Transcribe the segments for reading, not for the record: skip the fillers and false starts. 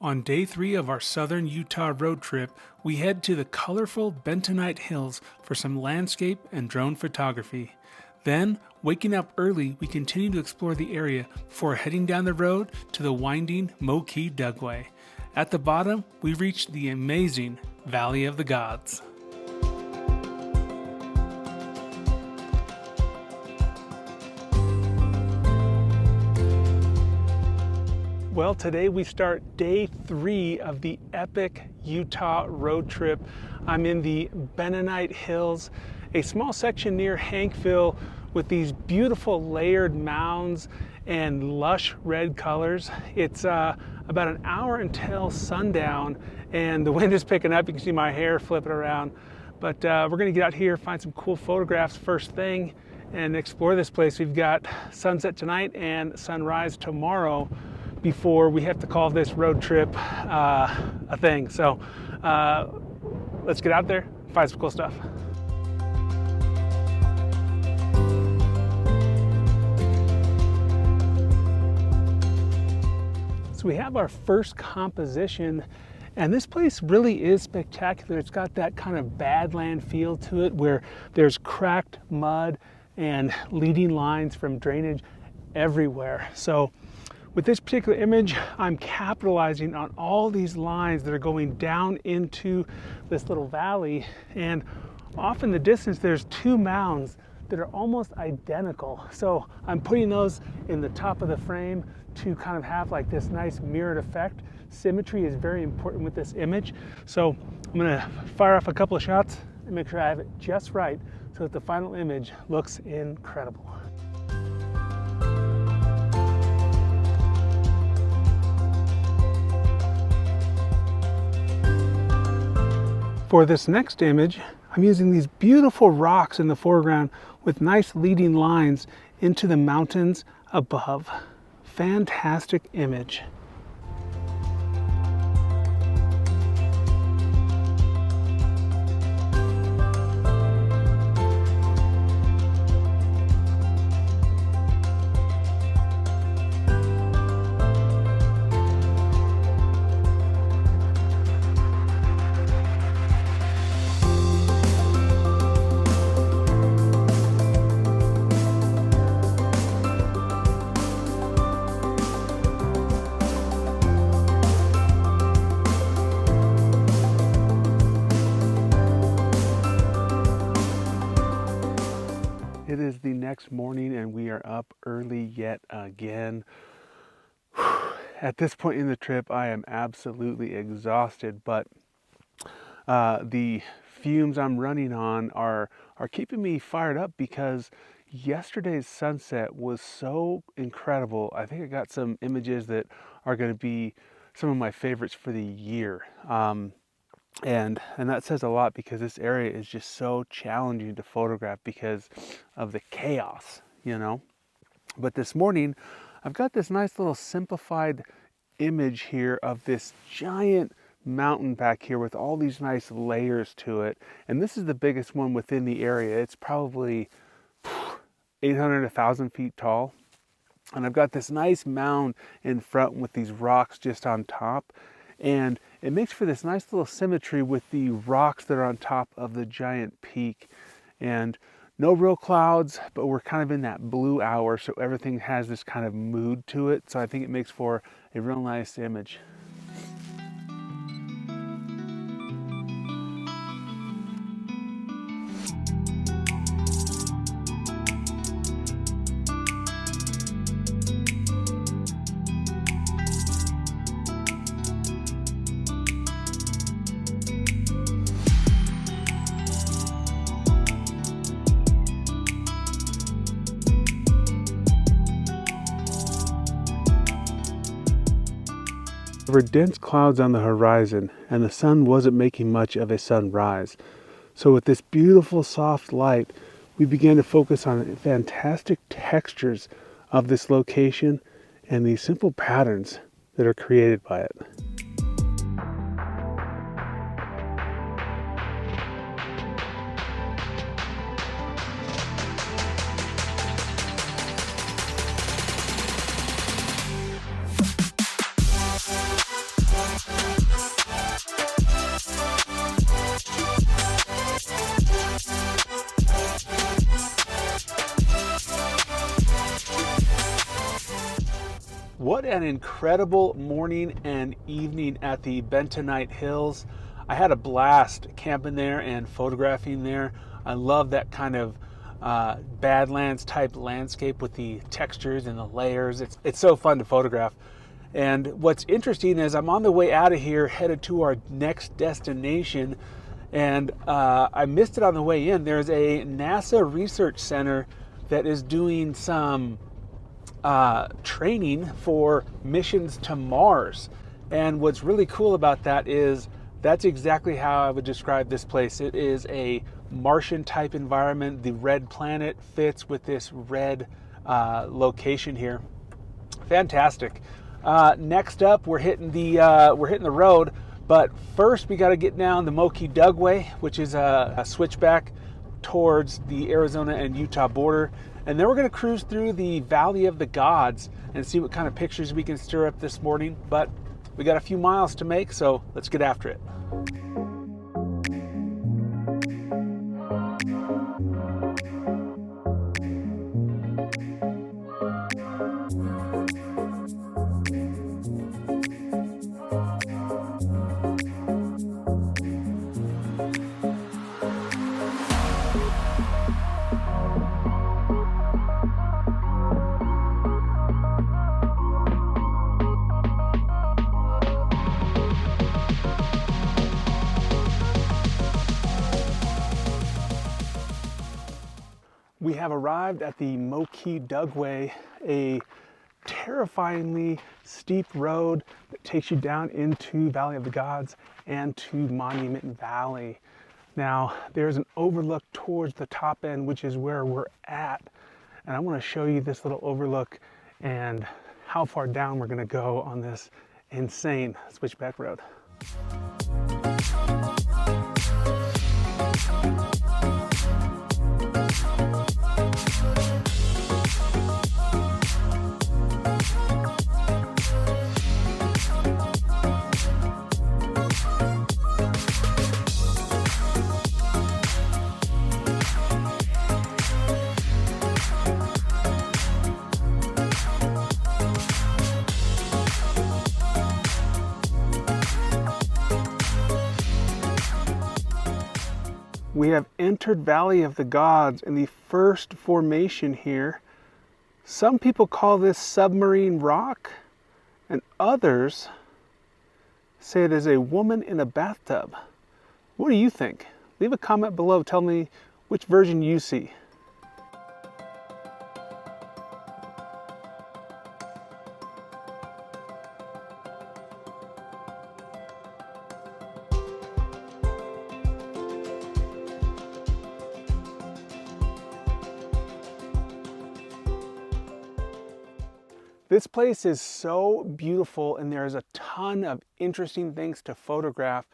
On day 3 of our southern Utah road trip, we head to the colorful Bentonite Hills for some landscape and drone photography. Then, waking up early, we continue to explore the area before heading down the road to the winding Moquis Dugway. At the bottom, we reach the amazing Valley of the Gods. Well, today we start day 3 of the epic Utah road trip. I'm in the Bentonite Hills, a small section near Hankville with these beautiful layered mounds and lush red colors. It's about an hour until sundown and the wind is picking up. You can see my hair flipping around. But we're gonna get out here, find some cool photographs first thing and explore this place. We've got sunset tonight and sunrise tomorrow before we have to call this road trip a thing. So let's get out there, find some cool stuff. So we have our first composition, and this place really is spectacular. It's got that kind of badland feel to it where there's cracked mud and leading lines from drainage everywhere. So with this particular image, I'm capitalizing on all these lines that are going down into this little valley, and off in the distance there's 2 mounds that are almost identical. So I'm putting those in the top of the frame to kind of have like this nice mirrored effect. Symmetry is very important with this image. So I'm gonna fire off a couple of shots and make sure I have it just right so that the final image looks incredible. For this next image, I'm using these beautiful rocks in the foreground with nice leading lines into the mountains above. Fantastic image. It is the next morning and we are up early yet again. At this point in the trip, I am absolutely exhausted, but the fumes I'm running on are keeping me fired up because yesterday's sunset was so incredible. I think I got some images that are going to be some of my favorites for the year. And that says a lot because this area is just so challenging to photograph because of the chaos, you know. But this morning, I've got this nice little simplified image here of this giant mountain back here with all these nice layers to it. And this is the biggest one within the area. It's probably 800, 1,000 feet tall. And I've got this nice mound in front with these rocks just on top. And it makes for this nice little symmetry with the rocks that are on top of the giant peak. And no real clouds, but we're kind of in that blue hour, so everything has this kind of mood to it. So I think it makes for a real nice image. There were dense clouds on the horizon and the sun wasn't making much of a sunrise. So with this beautiful soft light, we began to focus on fantastic textures of this location and these simple patterns that are created by it. What an incredible morning and evening at the Bentonite Hills. I had a blast camping there and photographing there. I love that kind of Badlands type landscape with the textures and the layers. It's so fun to photograph. And what's interesting is I'm on the way out of here headed to our next destination, and I missed it on the way in. There's a NASA research center that is doing some training for missions to Mars. And what's really cool about that is that's exactly how I would describe this place. It is a Martian type environment. The red planet fits with this red location here. Fantastic. Next up, we're hitting the road, but first we got to get down the Moki Dugway, which is a switchback towards the Arizona and Utah border, and then we're going to cruise through the Valley of the Gods and see what kind of pictures we can stir up this morning. But we got a few miles to make, so let's get after it. We have arrived at the Moki Dugway, a terrifyingly steep road that takes you down into Valley of the Gods and to Monument Valley. Now, there's an overlook towards the top end, which is where we're at. And I want to show you this little overlook and how far down we're going to go on this insane switchback road. We have entered Valley of the Gods in the first formation here. Some people call this submarine rock, and others say it is a woman in a bathtub. What do you think? Leave a comment below. Tell me which version you see. This place is so beautiful and there's a ton of interesting things to photograph.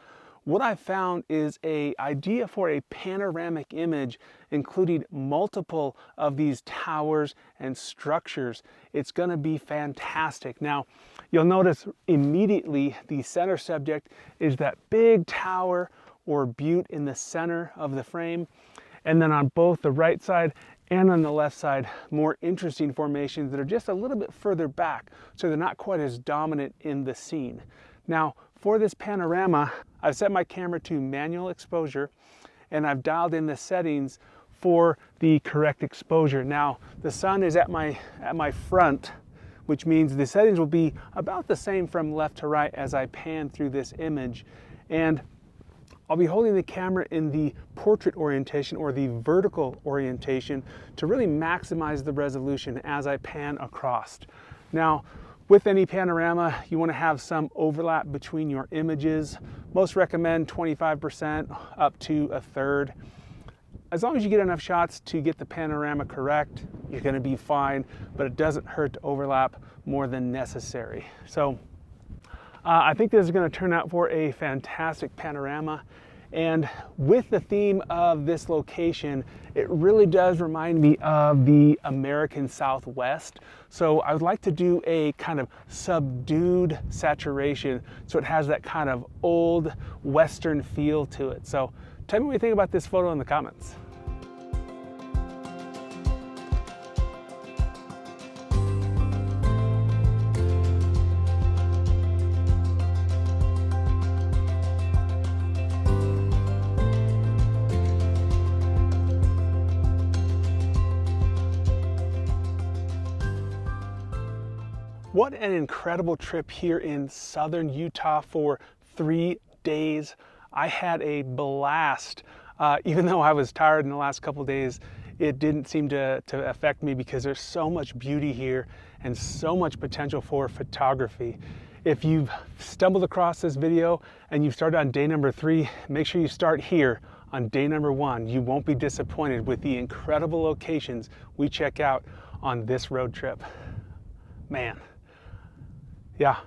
What I found is an idea for a panoramic image including multiple of these towers and structures. It's going to be fantastic. Now, you'll notice immediately the center subject is that big tower or butte in the center of the frame. And then on both the right side and on the left side, more interesting formations that are just a little bit further back, so they're not quite as dominant in the scene. Now, for this panorama, I've set my camera to manual exposure, and I've dialed in the settings for the correct exposure. Now, the sun is at my front, which means the settings will be about the same from left to right as I pan through this image. And I'll be holding the camera in the portrait orientation or the vertical orientation to really maximize the resolution as I pan across. Now, with any panorama, you want to have some overlap between your images. Most recommend 25% up to a third. As long as you get enough shots to get the panorama correct, you're going to be fine, but it doesn't hurt to overlap more than necessary. So I think this is going to turn out for a fantastic panorama. And with the theme of this location, it really does remind me of the American Southwest. So I would like to do a kind of subdued saturation so it has that kind of old Western feel to it. So tell me what you think about this photo in the comments. What an incredible trip here in southern Utah for 3 days. I had a blast. Even though I was tired in the last couple of days, it didn't seem to affect me because there's so much beauty here and so much potential for photography. If you've stumbled across this video and you've started on day number 3, make sure you start here on day number 1. You won't be disappointed with the incredible locations we check out on this road trip. Man, yeah.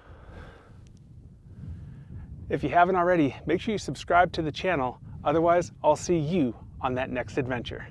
If you haven't already, make sure you subscribe to the channel. Otherwise, I'll see you on that next adventure.